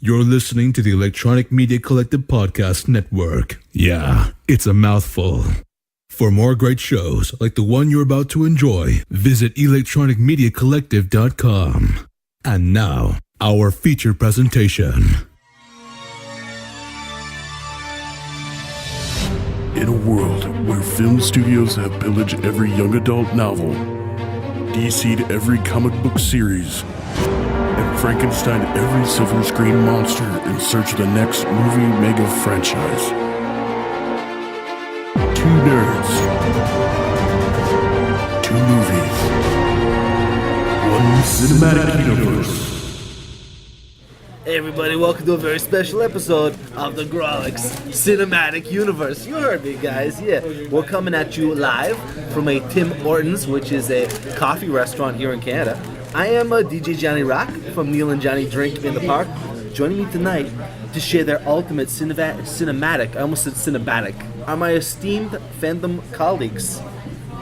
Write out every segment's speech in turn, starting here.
You're listening to the Electronic Media Collective Podcast Network. Yeah, it's a mouthful. For more great shows like the one you're about to enjoy, visit electronicmediacollective.com. And now, our feature presentation. In a world where film studios have pillaged every young adult novel, DC'd every comic book series, and Frankenstein every silver screen monster in search of the next movie mega franchise. Two nerds, two movies, one cinematic universe. Hey everybody, welcome to a very special episode of the Grawlix Cinematic Universe. You heard me, guys, yeah. We're coming at you live from a Tim Hortons, which is a coffee restaurant here in Canada. I am DJ Johnny Rock from Neil and Johnny Drink in the Park. Joining me tonight to share their ultimate cinematic, I almost said cinematic, are my esteemed fandom colleagues.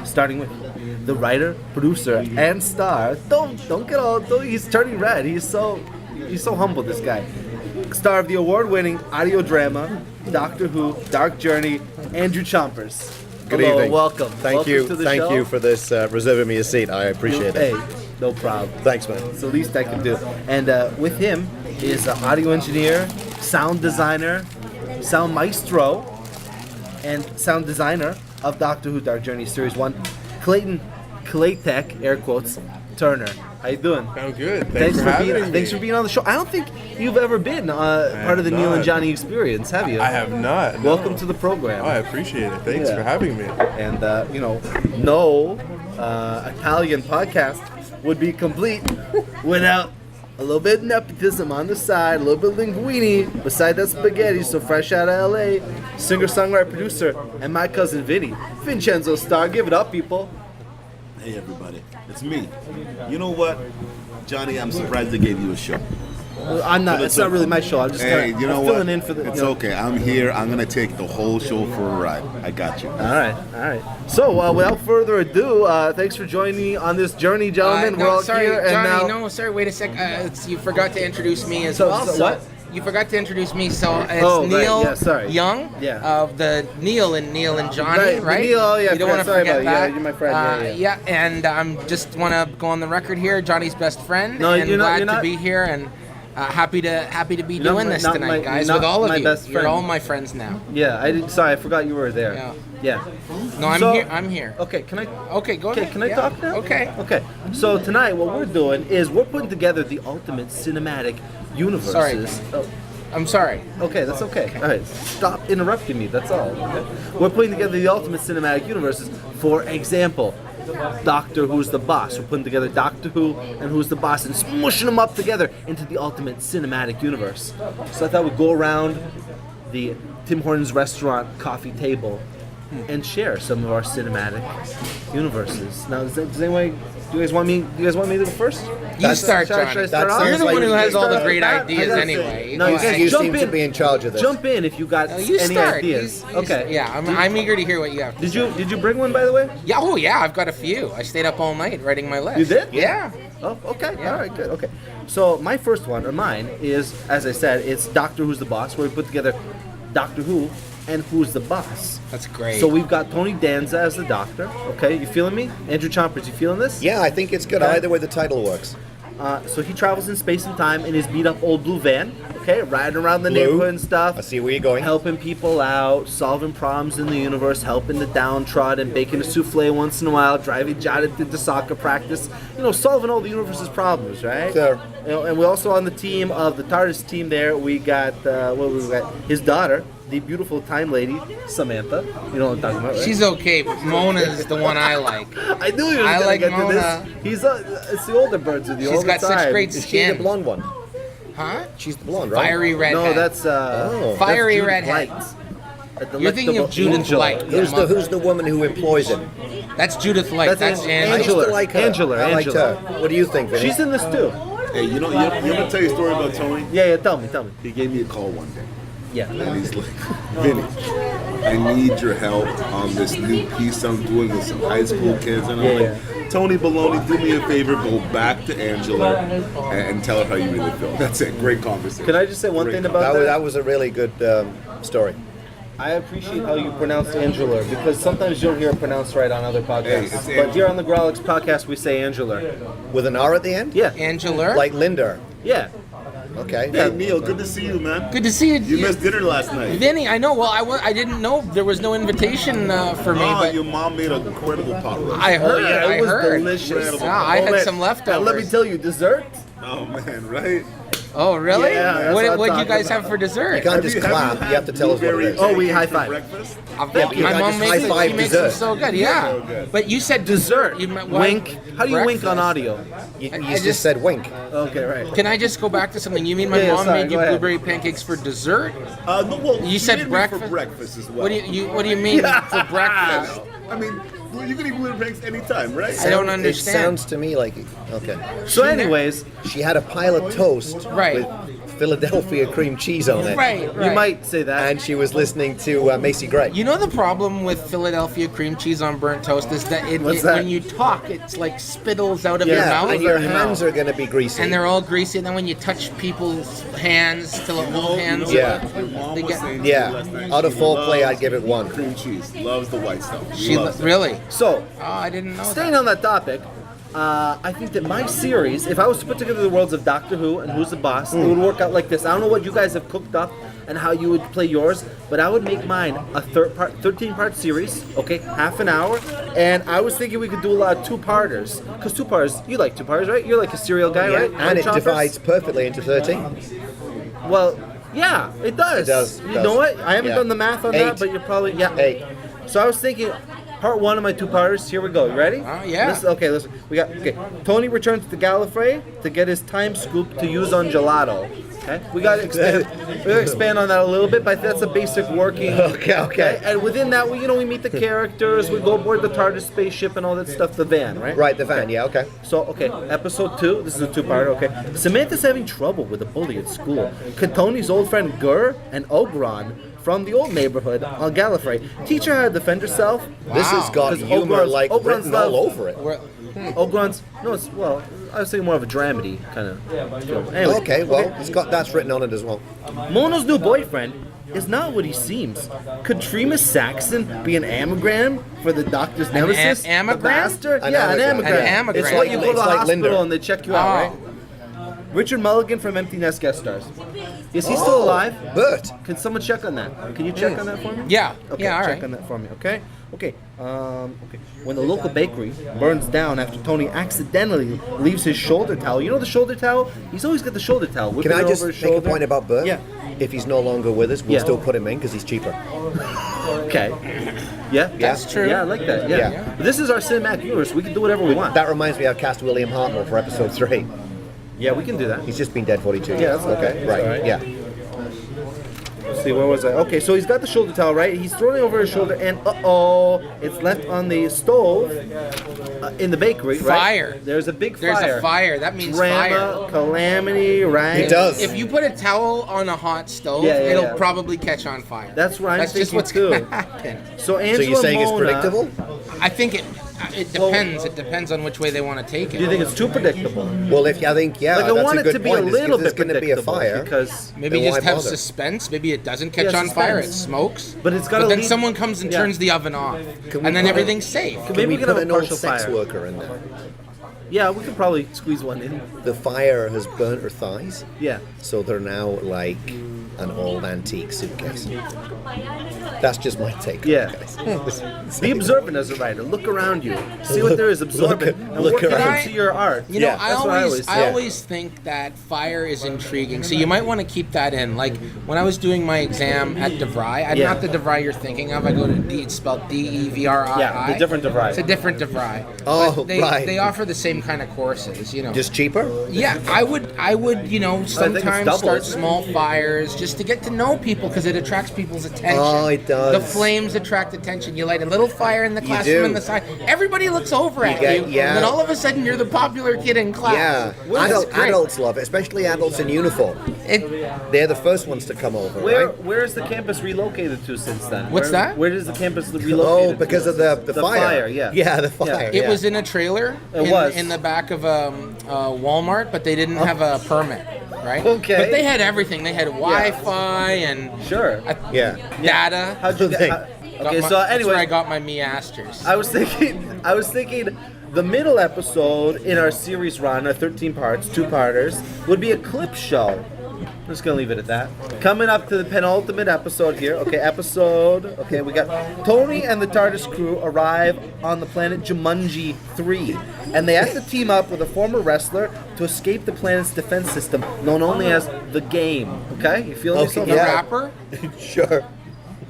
Starting with the writer, producer, and star. Don't get all, he's turning red. He's so humble, this guy. Star of the award-winning audio drama, Doctor Who, Dark Journey, Andrew Chalmers. Good evening. Welcome. Thank you for this, reserving me a seat. I appreciate it. Hey, no problem. Thanks, man. It's the least I can do. And with him is an audio engineer, sound designer, sound maestro, and sound designer of Doctor Who, Dark Journey Series 1, Clayton, air quotes, Turner. How you doing? I'm good. Thanks for having me. Thanks for being on the show. I don't think you've ever been part of the Neil and Johnny experience, have you? I have not. Welcome to the program. Oh, I appreciate it. Thanks for having me. And, no Italian podcast would be complete without a little bit of nepotism on the side, a little bit of linguine beside that spaghetti, so fresh out of LA, singer-songwriter, producer, and my cousin Vinny. Vincenzo Star, give it up, people. Hey everybody, it's me. You know what, Johnny? I'm surprised they gave you a show. I'm not. It's not really my show. I'm just filling in for the. It's okay. I'm here. I'm gonna take the whole show for a ride. I got you. All right. So without further ado, thanks for joining me on this journey, gentlemen. We're all here, and Johnny, now. Wait a sec. You forgot to introduce me as So well. what? You forgot to introduce me, so it's Neil Yonge of the Neil and Johnny, right? Neil, yeah. You don't want to forget that. Yeah, you're my friend. Yeah, and I'm just want to go on the record here, Johnny's best friend, glad to be here, and happy to be doing this tonight, guys, with all of you. You're all my friends now. Yeah, Sorry, I forgot you were there. Yeah. No, I'm here. Okay, can I? Okay, go ahead. Can I talk now? Okay. So tonight, what we're doing is we're putting together the ultimate cinematic universes. Sorry. I'm sorry. Okay, that's okay. All right, stop interrupting me. That's all. Okay? We're putting together the ultimate cinematic universes. For example, Doctor Who's the Boss. We're putting together Doctor Who and Who's the Boss and smushing them up together into the ultimate cinematic universe. So I thought we'd go around the Tim Hortons restaurant coffee table and share some of our cinematic universes. Now, do you guys want me to go first? You start, Johnny. You're the one who has all the great ideas anyway. No, you seem to be in charge of this. Jump in if you got any ideas. Okay. Yeah, I'm eager to hear what you have to say. Did you bring one, by the way? Yeah. Oh, yeah. I've got a few. I stayed up all night writing my list. You did? Yeah. Oh, okay. Yeah. All right, good. Okay. So my first one, or mine, is, as I said, it's Doctor Who's the Boss, where we put together Doctor Who and Who's the Boss. That's great. So we've got Tony Danza as the Doctor. Okay, you feeling me? Andrew Chalmers, you feeling this? Yeah, I think it's good. Okay. Either way the title works. So he travels in space and time in his beat-up old blue van, okay, riding around the neighborhood and stuff. I see where you're going. Helping people out, solving problems in the universe, helping the downtrodden, baking a souffle once in a while, driving Jada to soccer practice, solving all the universe's problems, right? Sure. And we also on the team of the TARDIS team there, we got, his daughter, the beautiful time lady, Samantha. You know what I'm talking about, right? She's okay, but Mona's the one I like. I knew you were going to get Mona. to this. It's the older birds with you all the time. She's got such great Is she the skin. blonde one? Huh? She's the blonde, right? Fiery redhead. No, that's Fiery that's redhead. Light. You're thinking of Judith Angela. Light. Who's the woman who employs him? That's Judith Light. That's I Angela. used to like her. Angela. I liked her. What do you think, Vinny? She's in this too. Hey, you want me to tell you a story about Tony? Yeah, tell me. He gave me a call one day, Yeah. and he's like, Vinny, I need your help on this new piece I'm doing with some high school kids. And I'm like, Tony Baloney, do me a favor, go back to Angela and tell her how you really feel. That's it. Great conversation. Can I just say one thing about that? That was a really good story. I appreciate how you pronounced Angela, because sometimes you don't hear it pronounced right on other podcasts. But here on the Grawlix podcast, we say Angela. With an R at the end? Yeah. Angela? Like Linda. Yeah. Okay. Hey, Neil, good to see you, man. Good to see you. You missed dinner last night. Vinny, I know. Well, I didn't know there was no invitation for me. But your mom made an incredible pot roast. I heard. It was heard. delicious. Yeah, I had some leftovers. And let me tell you, dessert? Oh, man, right? Oh, really? Yeah, what did you guys have for dessert? You can't just clap. You have to tell us what it is. Oh, we high five. Breakfast? Thank you. My mom makes it. She makes them dessert. so good. Yeah. So good. But you said Dessert. You meant what? Wink. How do you wink on audio? You I just said wink. Okay, right. Can I just go back to something? You mean my Yeah, mom sorry, made you go ahead. blueberry pancakes for dessert? No, well, You she said made me breakfast? for breakfast as well. What do you mean for breakfast? I mean, you can eat blueberry pancakes anytime, right? I don't It understand. sounds to me like okay. So anyways, She had a pile of toast Right. with Philadelphia cream cheese on it. Right. you might say that. And she was listening to Macy Gray. You know the problem with Philadelphia cream cheese on burnt toast is that, What's that? when you talk, it's like spittles out of your Yeah, mouth. and your in your hands mouth. are going to be greasy. And they're all greasy, and then when you touch people's hands, till the whole hands, Yeah. My mom they was get. saying Yeah. last night Out of she full play, loves I'd give it 1. Cream cheese. Loves the white stuff. She Loves it. really? So, Oh, I didn't know staying that. on that topic, I think that my series, if I was to put together the worlds of Doctor Who and Who's the Boss, it would work out like this. I don't know what you guys have cooked up and how you would play yours, but I would make mine a 13-part series, okay, half an hour, and I was thinking we could do a lot of two-parters, because two-parters, you like two-parters, right? You're like a serial guy, right? And it Choppers? divides perfectly into 13. Well, yeah, it does. It does, You know what? I haven't Yeah. done the math on 8. that, but you're probably, yeah. 8. So I was thinking, part 1 of my two-parters. Here we go. You ready? Yeah. Listen. We got Tony returns to Gallifrey to get his time scoop to use on gelato. Okay. We got to expand on that a little bit, but that's a basic working. Okay. And within that, we meet the characters. We go aboard the TARDIS spaceship and all that stuff. The van, right? Right, the van, yeah, okay. So, episode 2, this is a two-part, okay. Samantha's having trouble with a bully at school. Can Tony's old friend Gur and Ogron from the old neighborhood on Gallifrey teach her how to defend herself? This has got 'Cause humor like Ogron's written love- all over it. Ogron's, I was thinking more of a dramedy kind of film. Anyway, Okay, well, that's written on it as well. Mono's new boyfriend is not what he seems. Could Trema Saxon be an anagram for the Doctor's nemesis? anagram? The bastard? An Yeah, an anagram. anagram. An anagram. It's like you go to It's the like hospital Linda. and they check you out, right? Richard Mulligan from Empty Nest guest stars. Is he still alive? Bert. Can someone check on that? Can you check on that for me? Yeah. Okay, Yeah, all check right. on that for me, okay? Okay. When the local bakery burns down after Tony accidentally leaves his shoulder towel. You know the shoulder towel? He's always got the shoulder towel. Can whipping I it just over his make a shoulder. point about Bert? Yeah. If he's no longer with us, we'll Yeah. still put him in because he's cheaper. Okay. Yeah, That's true. Yeah, I like that. Yeah. Yeah. This is our cinematic universe. We can do whatever we want. That reminds me, I've cast William Hartnell for episode 3. Yeah, we can do that. He's just been dead 42 years. Yeah, that's okay. Right, That's all right. yeah. Let's see, where was I? Okay, so he's got the shoulder towel, right? He's throwing it over his shoulder, and it's left on the stove in the bakery, right? Fire. There's a big There's fire. a fire. That means Drama, fire. calamity, right? He does. If you put a towel on a hot stove, Yeah, it'll yeah. probably catch on fire. That's what I'm That's just thinking what's too. gonna happen. So Angela So you're saying it's Mona, predictable? I think it depends. It depends on which way they want to take it. Do you think it's too predictable? Well, I think, yeah, Like, I that's want a it good to be point. a little There's bit going to be a predictable fire. because Maybe then just why have bother? suspense. Maybe it doesn't catch Yeah, on fire. It suspense. smokes. But it's gotta But then lead- someone comes and yeah. turns the oven off, Can we and then put everything's safe. Can Maybe we we can put have an a old partial sex fire. worker in there? Yeah, we could probably squeeze one in. The fire has burnt her thighs, Yeah. so they're now like an old antique suitcase. That's just my take. Yeah. On it, guys. Be observant as a writer. Look around you. See what there is. Absorb it. And look work it around. into your art. You know, Yeah, I that's what I always, always I say. always think that fire is intriguing. So you might want to keep that in. Like when I was doing my exam at DeVry, I'm Yeah. not the DeVry you're thinking of. I go to D. It's spelled D-E-V-R-I-I. Yeah, the different DeVry. It's a different DeVry. Oh, But they, right. They offer the same kind of courses. You know. Just cheaper? Yeah, I would, sometimes double, start isn't it? small fires, just just to get to know people because it attracts people's attention. Oh, it does. The flames attract attention. You light a little fire in the classroom on the side. Everybody looks over at you. Yeah. And then all of a sudden you're the popular kid in class. Yeah. Adults love it, especially adults in uniform. They're the first ones to come over, right? Where is the campus relocated to since then? What's that? Where does the campus relocate? Oh, because of the fire. Yeah, the fire. It was in a trailer in the back of Walmart, but they didn't have a permit, right? Okay. But they had everything. They had Wi-Fi and data. How'd you get? Okay, so anyway, that's where I got my Measters. I was thinking the middle episode in our series run, our 13 parts, 2-parters, would be a clip show. I'm just gonna leave it at that. Coming up to the penultimate episode here. Okay, we got Tony and the TARDIS crew arrive on the planet Jumanji 3, and they have to team up with a former wrestler to escape the planet's defense system, known only as the Game. Okay, you feeling yourself? The rapper? Sure.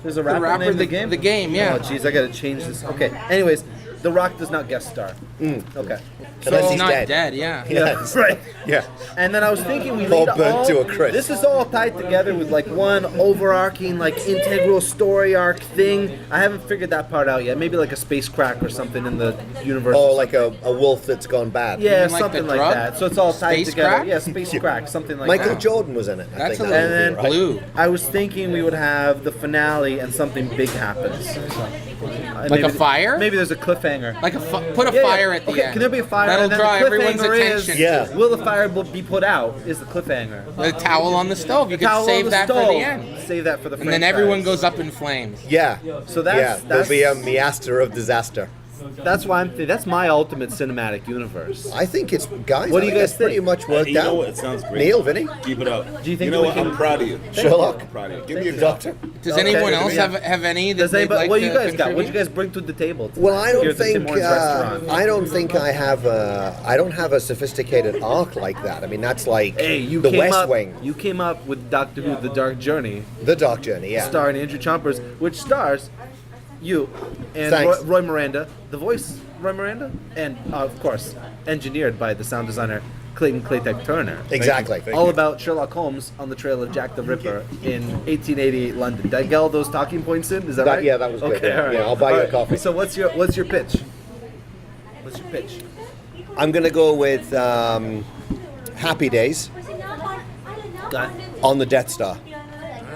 There's a rapper named The Game? The Game, yeah. Oh, jeez, I gotta change this. Okay, anyways, The Rock does not guest star. Okay. Unless he's not dead. yeah. Yeah, right. Yeah. And then I was thinking we All need burnt to a crisp. This is all tied together with like one overarching, like integral story arc thing. I haven't figured that part out yet. Maybe like a space crack or something in the universe. Oh, like a wolf that's gone bad. Yeah, like something the like drug? that. So it's all tied Space together. crack? Yeah, space crack, something like Michael that. Jordan was in it. That's I think a little And then blue. I was thinking we would have the finale and something big happens. Like a fire? Maybe there's a cliffhanger. Like put a fire at the okay, end. can there be a fire? That'll and then draw the everyone's cliffhanger is, attention. Will the fire be put out? Is the cliffhanger? The towel on the stove. You could Towel on save the that stove. for the end. Save that for the And then franchise. everyone goes up in flames. Yeah. So that's there'll be a measter of disaster. That's why that's my ultimate cinematic universe. I think it's, guys, What do you guys that's pretty think? much worked You know out. what? It sounds great. Neil, Vinny? Keep it up. Do you think You know we what? can- I'm proud of you. Sherlock? I'm proud of you. Give me a Doctor? Does Okay. anyone else Yeah. have any that Does they'd anybody, like what do you to guys got? What do you contribute? guys bring to the table? Well, I here don't at the Tim think Hortons restaurant? I don't have a sophisticated arc like that. I mean, that's like Hey, you the came West up. Wing, You came up with Doctor Who: The Dark Journey, the Dark Journey. Yeah. starring Andrew Chalmers, which stars you and Thanks. Roy Miranda, the voice Roy Miranda, and of course engineered by the sound designer Clayton Turner. Exactly. All about Sherlock Holmes on the trail of Jack the Ripper in 1888 London. Did I get all those talking points in? Is that right? Yeah, that was good. Okay, Yeah. all right. Yeah, I'll buy you All a right. coffee. So what's your pitch? What's your pitch? I'm gonna go with Happy Days Got it. on the Death Star.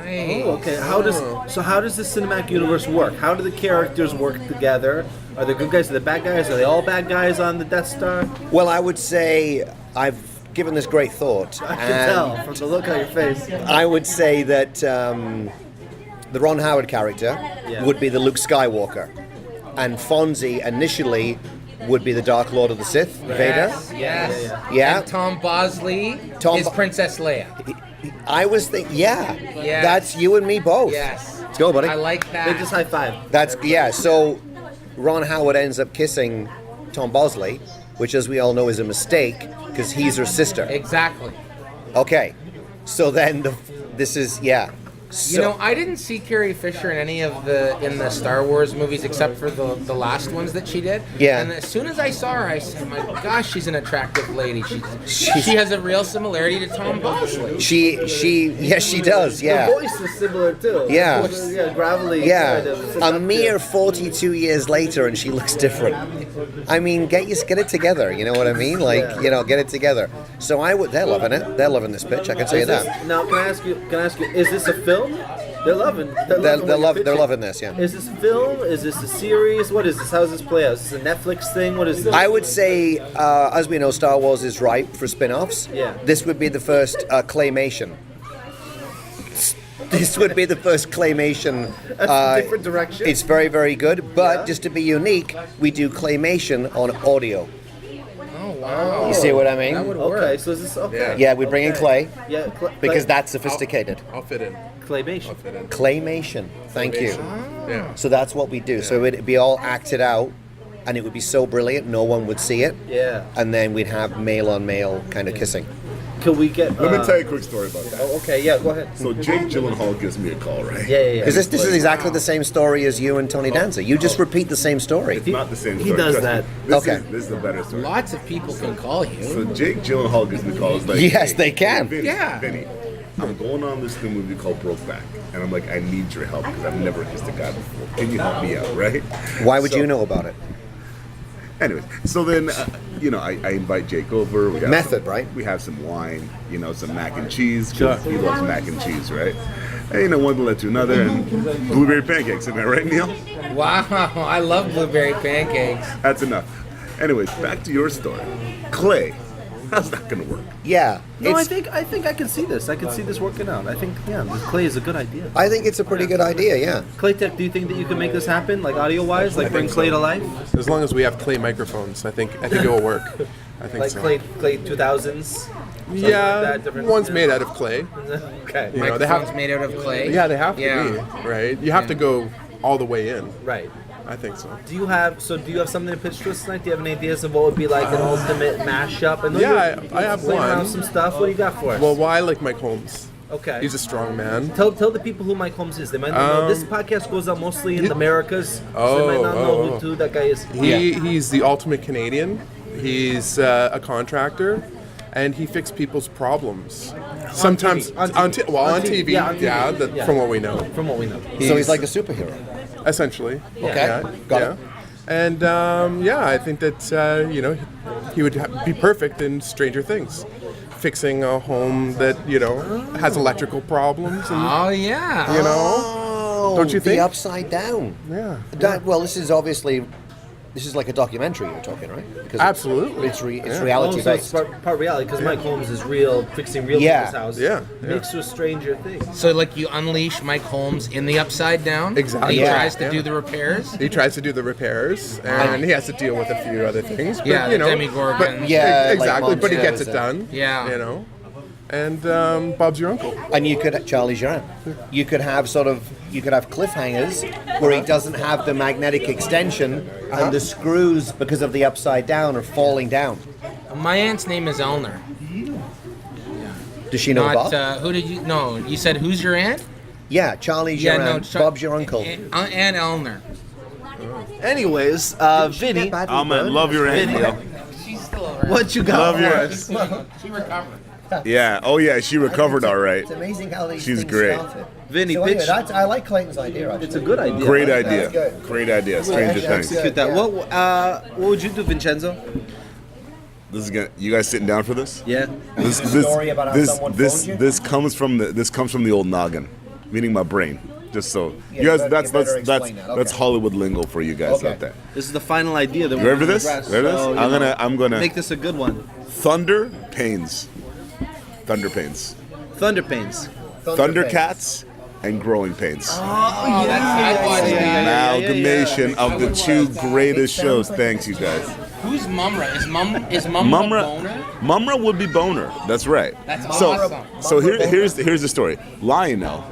Oh, okay. How does this cinematic universe work? How do the characters work together? Are the good guys or the bad guys? Are they all bad guys on the Death Star? Well, I would say I've given this great thought. I can tell from the look on your face. I would say that the Ron Howard character would be the Luke Skywalker, and Fonzie initially would be the Dark Lord of the Sith, Vader. Yes. Yeah. And Tom Bosley is Princess Leia. I was thinking, Yes. that's you and me both. Yes. Let's go, buddy. I like that. They just high five. So Ron Howard ends up kissing Tom Bosley, which, as we all know, is a mistake because he's her sister. Exactly. Okay, so then this is So, You know, I didn't see Carrie Fisher in any of the Star Wars movies except for the last ones that she did. Yeah. And as soon as I saw her, I said, "My gosh, she's an attractive lady. She has a real similarity to Tom Bosley." she does. Yeah. The voice is similar too. Yeah. The voice is, gravelly. Yeah, kind of a mere 42 years later, and she looks different. I mean, get it together. You know what I mean? Like, get it together. So they're loving it. They're loving this pitch. I can tell you that. Now, can I ask you? Is this a film? They're loving. They're loving this. Yeah. Is this a film? Is this a series? What is this? How does this play out? Is this a Netflix thing? What is this? I would say, as we know, Star Wars is ripe for spin-offs. Yeah. This would be the first claymation. This would be the first claymation. That's a different direction. It's very, very good. But just to be unique, we do claymation on audio. Oh wow! You see what I mean? That would work. Okay, so is this okay? Yeah, we bring in clay Yeah, because that's sophisticated. I'll fit in. claymation. Claymation. Thank you. Yeah. So that's what we do. So it'd be all acted out, and it would be so brilliant, no one would see it. Yeah. And then we'd have male on male kind of kissing. Can we get? Let me tell you a quick story about that. Oh, okay, yeah, go ahead. So Jake Gyllenhaal gives me a call, right? Yeah. Because this is exactly the same story as you and Tony Danza. You just repeat the same story. It's not the same He story. does trust me. that. Okay. This is a better story. Lots of people can call you. So Jake Gyllenhaal gives me calls like, Yes, hey, they can. Vinny, Yeah. Vinny, I'm going on this new movie called Brokeback, and I'm like, I need your help because I've never kissed a guy before. Can you help me out, right? Why would you know about it? Anyways, so then, I invite Jake over. We have Method, right? We have some wine, some mac and cheese. Sure. He loves mac and cheese, right? And one led to another, and blueberry pancakes. Am I right, Neil? Wow, I love blueberry pancakes. That's enough. Anyways, back to your story. Clay. How's that going to work? Yeah. No, I think I can see this. I can see this working out. I think, this Clay is a good idea. I think it's a pretty good idea, yeah. Claytech, do you think that you can make this happen, like audio-wise, like bring Clay to life? As long as we have Clay microphones, I think it will work. I think like so. Clay 2000s? Yeah, one's made out of clay. Okay. Microphones made out of clay? Yeah, they have to be, right? You have to go all the way in. Right. I think so. Do you have something to pitch to us tonight? Do you have any ideas of what would be like an ultimate mashup? I have one. Some stuff. What do you got for us? Well, why like Mike Holmes? Okay. He's a strong man. Tell the people who Mike Holmes is. They might not know. This podcast goes out mostly in the Americas, so they might not know who that guy is. He's the ultimate Canadian. He's a contractor, and he fixes people's problems. Sometimes on TV. From what we know. From what we know. So he's like a superhero. Essentially. Okay. Got it. And I think that he would be perfect in Stranger Things, fixing a home that has electrical problems. And, don't you think? The Upside Down. Yeah. This is like a documentary you're talking, right? Because absolutely. It's reality based. It's part reality because Mike Holmes is fixing real people's houses. Yeah. Mixed with Stranger Things. So like you unleash Mike Holmes in the Upside Down. Exactly. He tries to do the repairs. He tries to do the repairs, and he has to deal with a few other things. But, Demigorgon. Exactly. Like but he gets it done. Yeah. And Bob's your uncle. And you could Charlie Geron. You could have cliffhangers where he doesn't have the magnetic extension and the screws because of the Upside Down are falling down. My aunt's name is Elner. Does she know Bob? Who did you? No, you said who's your aunt? Yeah, Charlie Geron. Bob's your uncle. Aunt Elner. Anyways, Vinny. Love your aunt. She's still around. What you got? Love your She recovered. Yeah. Oh yeah, she recovered all right. It's amazing how these She's things great. started. Vinny, So pitch. anyway, I like Clayton's idea. Actually. It's a good idea. Great right? idea. That's good. Great idea. Stranger Things. Execute that. Yeah. What would you do, Vincenzo? You guys sitting down for this? Yeah. This story about how someone phoned you? this comes from the old noggin, meaning my brain. Just so Yeah, you guys, you that's better explain that. Okay. that's Hollywood lingo for you guys Okay. out there. This is the final idea that You we're ready for gonna this? address. Ready for this? So, I'm gonna make this a good one. Thunder Pains. Thunder Pains. Thunder Pains. Thundercats and Growing Pains. Oh, that's watched that. Amalgamation of the two greatest shows. Thanks, you guys. Who's Mumra? Is Mumra Boner? Mumra would be Boner. That's right. That's So awesome. here's the story. Lionel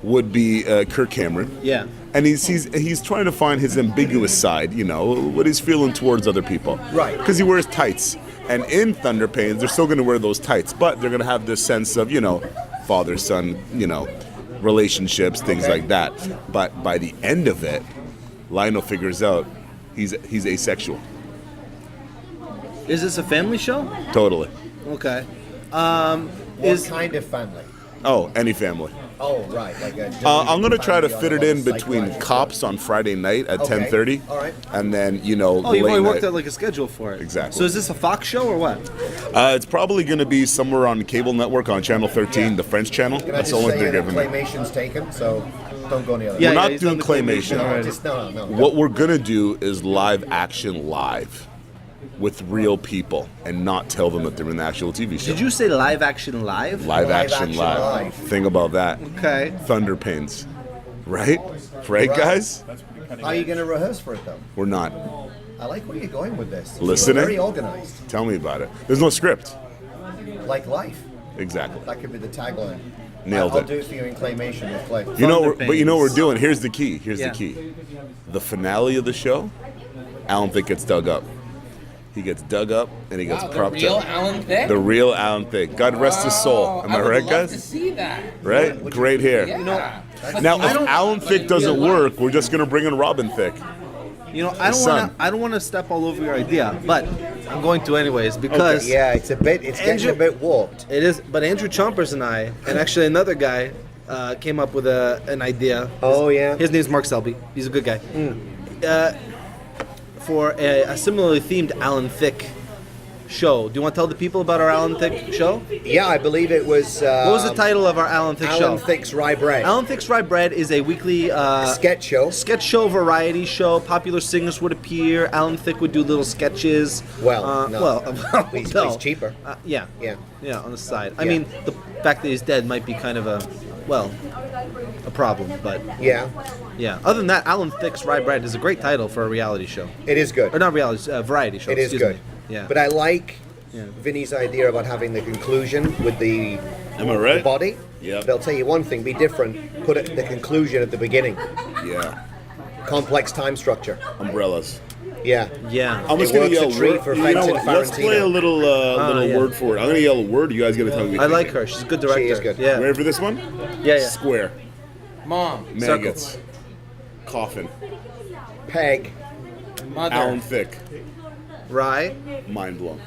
would be Kirk Cameron. Yeah. And he's trying to find his ambiguous side, what he's feeling towards other people. Right. Because he wears tights. And in Thunder Pains, they're still going to wear those tights, but they're going to have this sense of, father-son, relationships, things like that. But by the end of it, Lionel figures out he's asexual. Is this a family show? Totally. Okay. What kind of family? Oh, any family. Oh, right. Like I'm going to try to family fit on it in a between psychological Cops on Friday night at Okay. 10:30. All right. And then, Oh, you've already late worked night. out like a schedule for it. Exactly. So is this a Fox show or what? It's probably going to be somewhere on cable network on Channel 13, the French channel. Can I That's just the only say thing they're that giving me. Claymation's taken, so don't go any other. Yeah, We're not he's doing done the claymation. claymation. No. What we're going to do is live action live with real people and not tell them that they're in the actual TV show. Did you say live action live? Live action live. live. Think about that. Okay. Thunder Pains. Right? Right, guys? How are you going to rehearse for it, though? We're not. I like where you're going with this. Listening? You're very organized. Tell me about it. There's no script. Like life. Exactly. That could be the tagline. Nailed I'll it. do it for you in claymation with Clay. But Pains. you know what we're doing? Here's the key. Yeah. The finale of the show, Alan Thicke gets dug up. He gets dug up and he gets propped the real up. Alan Thicke? The real Alan Thicke. God rest his soul. Am I right, I would love to guys? see that. Right? Great hair. Yeah. Now, if Alan Thicke doesn't work, we're just going to bring in Robin Thicke. You know, I don't want to step all over your idea, but I'm going to anyways because it's getting a bit warped. It is, but Andrew Chalmers and I, and actually another guy, came up with an idea. His name's Mark Selby. He's a good guy. For a similarly themed Alan Thicke show. Do you want to tell the people about our Alan Thicke show? Yeah, I believe it was... what was the title of our Alan Thicke show? Alan Thicke's Rye Bread. Alan Thicke's Rye Bread is a weekly... sketch show, variety show. Popular singers would appear. Alan Thicke would do little sketches. He's cheaper. Yeah, on the side. I mean, the fact that he's dead might be kind of a problem, but... Yeah. Other than that, Alan Thicke's Rye Bread is a great title for a reality show. It is good. Or not reality, variety show. It is good. Me. Yeah. But I like Vinny's idea about having the conclusion with the body. Yeah. They'll tell you one thing, be different, put the conclusion at the beginning. Yeah. Complex time structure. Umbrellas. Yeah. I'm just going to yell word. For let's play a little word for it. I'm going to yell a word. You guys got to tell me. I like her. She's a good director. She is good. Yeah. Ready for this one? Yeah. Square. Mom. Maggots. Coffin. Peg. Mother. Alan Thicke. Rye. Mind blown.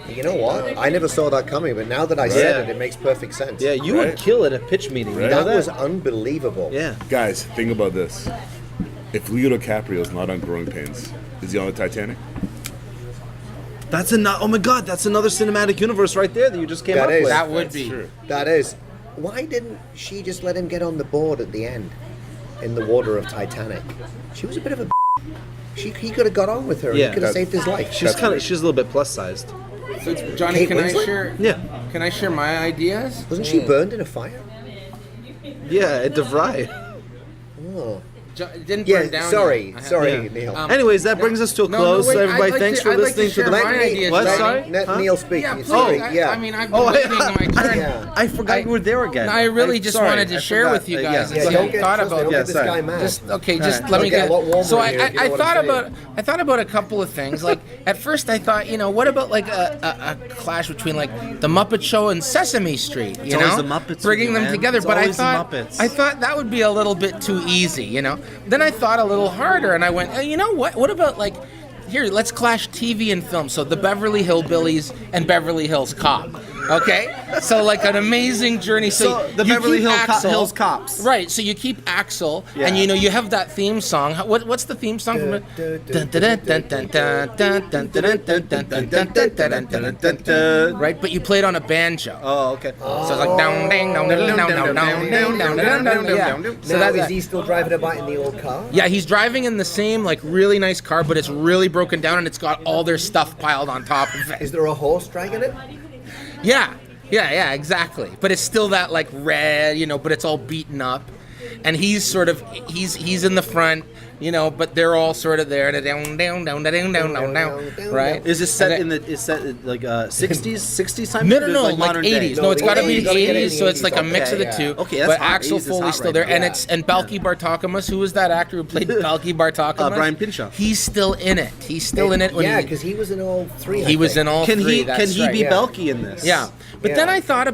You know what? I never saw that coming, but now that I said it makes perfect sense. Yeah, you would kill at a pitch meeting. Right. You know That was unbelievable. Yeah. Guys, think about this. If Leo DiCaprio's not on Growing Pains, is he on the Titanic? That's oh my God, that's another cinematic universe right there that you just came up with. That would be. True. That is. Why didn't she just let him get on the board at the end in the water of Titanic? She was a bit of a he could have got on with her. Yeah. He could have saved his life. She's a little bit plus sized. So, Johnny, Kate can I Winslet? share? Yeah. Can I share my ideas? Wasn't she burned in a fire? Yeah, at DeVry. Oh. It didn't burn down. Sorry, Yeah. Neil. Anyways, that brings us to a close. wait, Everybody, I'd like thanks to- for I'd like listening to to the... share my ideas, What? Johnny. Sorry? Let Neil speak. Yeah, please. Sorry. Yeah. I mean, I've been waiting my turn. Yeah. I forgot you were there again. No, I really just wanted to I share forgot. with you guys. Yeah, It's don't like get, I thought trust me, about don't get this sorry. guy mad. Just let It'll me get a lot warmer So in here if you know I what thought I'm about a couple of things. Like at first I thought, what about like a clash between like the Muppet Show and Sesame Street? You always know, the Muppets bringing with you, them man. together. It's But I always the thought Muppets. that would be a little bit too easy. Then I thought a little harder, and I went, you know what? What about like here? Let's clash TV and film. So the Beverly Hillbillies and Beverly Hills Cop. Okay, so like an amazing journey. So the you Beverly keep Hills Cops. Right, so you keep Axel, Yeah. and you have that theme song. What's the theme song from it? Right, but you play it on a banjo. Oh, okay. So it's like down, ding, down, down, down, down, down, down, down, down, yeah. So Now, that is he still driving about in the old car? yeah, he's driving in the same like really nice car, but it's really broken down and it's got all their stuff piled on top of it. Is there a horse dragging it? Yeah, exactly. But it's still that like red, but it's all beaten up, and he's sort of he's in the front, but they're all sort of there, down, down, down, down, down, down, down, right? Is it set in like 60s time? No, Like like modern 80s. day? No, it's got to be 80s. Gotta get in 80s, the so it's 80s. like a mix of the Okay, two. yeah. Okay, that's but hot. Axel 80s is Foley's hot still right there, now. and Balky Bartokomous, who was that actor who played Balky Bartokomous? Brian Pinchot. He's still in it. He's still in it. Yeah, because he was in all three. he was in all Can three. he that's be right. Belky in this? Yeah, but then I thought,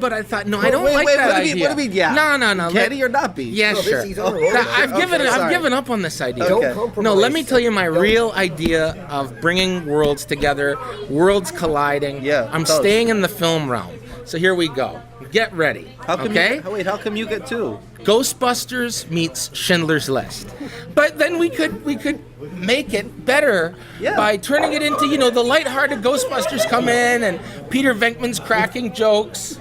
no, I don't wait, like wait, that what do you idea. mean? What do you mean? Yeah. No. Can he or not be? Yeah, No, sure. he's on a roll. I've given up on this idea. Don't Okay. compromise. No, let me tell you my real idea of bringing worlds together, worlds colliding. Yeah, I'm tell us. staying in the film realm. So here we go. Get ready. How come okay? how come you get two? Ghostbusters meets Schindler's List. But then we could make it better by turning it into, the lighthearted Ghostbusters come in and Peter Venkman's cracking jokes.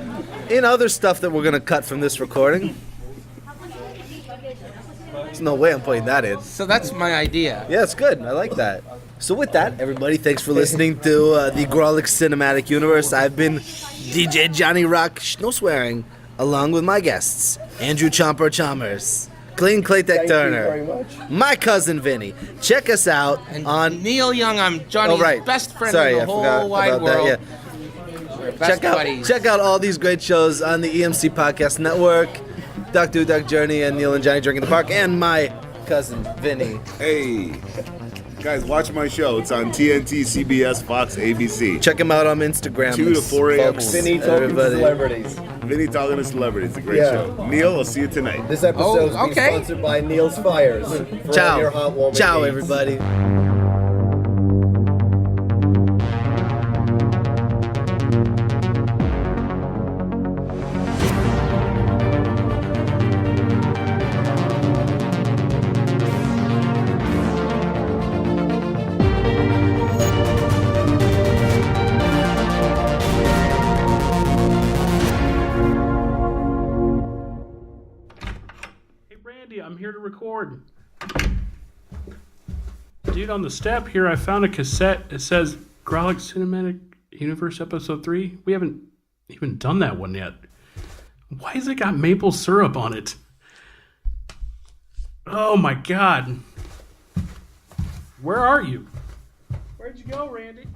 In other stuff that we're gonna cut from this recording. There's no way I'm putting that in. So that's my idea. Yeah, it's good. I like that. So with that, everybody, thanks for listening to the Grawlix Cinematic Universe. I've been DJ Johnny Rock, no swearing, along with my guests, Andrew Chalmers, Clayton Turner, my cousin Vinny. Check us out And on... Neil Young, I'm Johnny's best friend in the whole wide world. We're best buddies. Check out all these great shows on the EMC Podcast Network. Duck Do Duck Journey and Neil and Johnny Drinking the Park, and my cousin Vinny. Hey. Guys, watch my show. It's on TNT, CBS, Fox, ABC. Check him out on Instagram. 2 to 4 a.m. folks. Vinny talking to celebrities. Vinny talking to celebrities. It's a great show. Neil, I'll see you tonight. This episode is being okay. sponsored by Neil's Fires. For all your Ciao. heartwarming Ciao, needs. everybody. I'm here to record. Dude, on the step here, I found a cassette. It says Grawlix Cinematic Universe Episode 3. We haven't even done that one yet. Why has it got maple syrup on it? Oh my god. Where are you? Where'd you go, Randy?